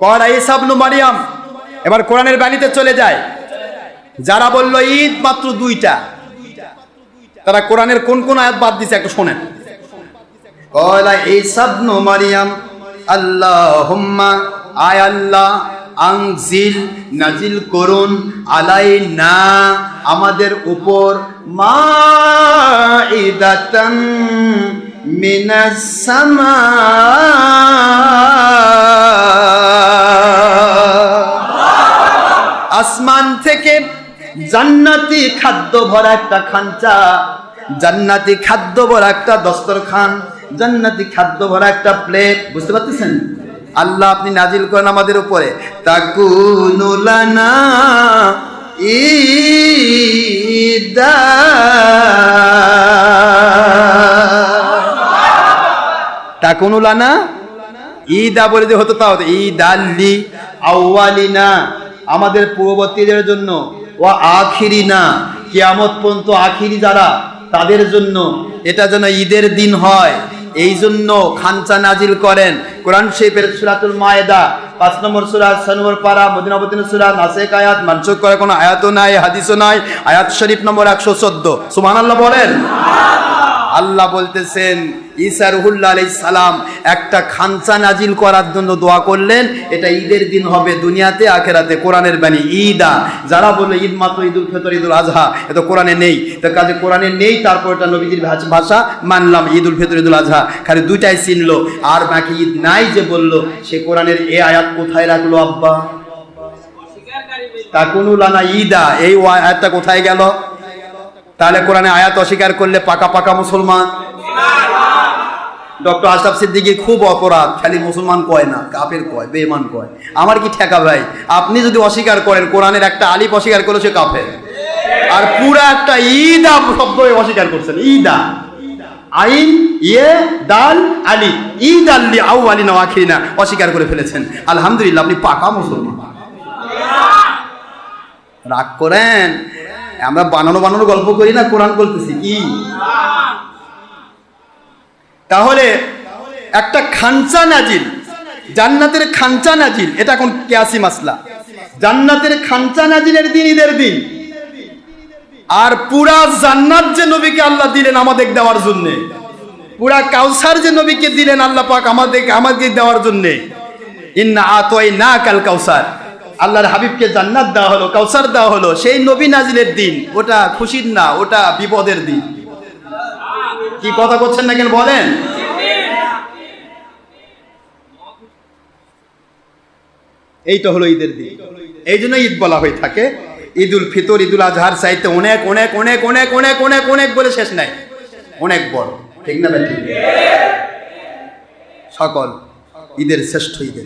কলা ঈসা ইবনে মারইয়াম। এবার কোরআনের বাণীতে চলে যায়, যারা বলল ঈদ মাত্র দুইটা, তারা কোরআনের কোন কোন আয়াত বাদ দিছে একটু শোনেন। কলা ঈসা ইবনে মারইয়াম আল্লাহুম্মা, আয় আল্লাহ, আনজিল, নাজিল করুন, আলাইনা, আমাদের উপর, মাইদাতান মিনাস সামা, আসমান থেকে জান্নাতি খাদ্য ভরা একটা খাঞ্চা, জান্নাতি খাদ্য ভরা একটা দস্তরখান, জান্নাতি খাদ্য ভরা একটা প্লেট, বুঝতে পারতেছেন? আল্লাহ আপনি নাজিল করেন আমাদের উপরে। তাকুনু লানা ঈদা, তাকুনু লানা ঈদা বলে যে হতো তাও ঈদ আল্লি আউয়ালিনা, আমাদের পূর্ববর্তীদের জন্য, ওয়া আখিরিনা, কিয়ামত পর্যন্ত আখিরি যারা তাদের জন্য, এটা যেন ঈদের দিন হয়, এই জন্য খানচা নাজিল করেন। কোরআন শরীফের সূরাতুল মায়েদা 5 নম্বর সূরা 6 নম্বর পারা, মদিনা অবতীর্ণ সূরা, নাসেখ আয়াত, মানসুখ করার কোনো আয়াতও নাই, হাদিসও নাই, আয়াত শরীফ নম্বর 114। সুবহানাল্লাহ বলেন। আল্লাহ বলতেছেন ঈসা রুহুল্লাহ আলাইহিস সালাম একটা খানচা নাজিল করার জন্য দোয়া করলেন, এটা ঈদের দিন হবে দুনিয়াতে আখিরাতে। কোরআনের বাণী ঈদা। যারা বলল ঈদ মাত্র ঈদুল ফিতর, ঈদুল আজহা, এটা কোরআনে নেই, তো কাজে কোরআনে নেই, তারপর এটা নবীজির ভাষা মানলাম, ঈদুল ফিতর, ঈদুল আজহা, খালি দুইটাই চিনলো, আর বাকি ঈদ নাই যে বললো, সে কোরআনের এই আয়াত কোথায় রাখলো আব্বা? তাকুনু লানা ঈদা, এই আয়াতটা কোথায় গেল? তাহলে কোরআনে আয়াত অস্বীকার করলে পাকা পাকা মুসলমান। ডক্টর আশরাফ সিদ্দিকী খুব অপরাধ, খালি মুসলমান কয় না, কাফের কয়, বেঈমান কয়। আমার কি ঠেকা ভাই? আপনি যদি অস্বীকার করেন, কোরআনের একটা আলিফ অস্বীকার করলে সে কাফের, আর পুরা একটা ঈদা শব্দ অস্বীকার করছেন। ঈদা, আইন ইয়ে দাল আলি, ঈদ আল্লি আউয়ালিনা ওয়া আখিরিনা অস্বীকার করে ফেলেছেন। আলহামদুলিল্লাহ, আপনি পাকা মুসলমান। রাগ করেন, আমরা বানানো গল্প করি না, কোরআন বলতেছি কি। তাহলে একটা খানচা নাজিল, জান্নাতের খানচা নাজিল, এটা এখন কিয়াসি মাসলা। জান্নাতের খানচা নাজিলের দিন ঈদের দিন, আর পুরা জান্নাত যে নবীকে আল্লাহ দিলেন আমাদের দেওয়ার জন্য, পুরা কাউসার যে নবীকে দিলেন আল্লাহ পাক আমাদের দেওয়ার জন্য, ইন্না আতাইনাকাল কাউসার, আল্লাহর হাবিবকে জান্নাত দেওয়া হলো, কাউসার দেওয়া হলো, সেই নবী নাজিলের দিন, ওটা খুশির না, ওটা বিপদের দিন। কি কথা করছেন না কেন বলেন? এইটা হলো ঈদের দিন, এই জন্য ঈদ বলা হয়ে থাকে। ঈদুল ফিতর, ঈদুল আজহার চাইতে অনেক অনেক অনেক অনেক অনেক অনেক অনেক বলে শেষ নাই, অনেক বড়, ঠিক না? সকল ঈদের শ্রেষ্ঠ ঈদের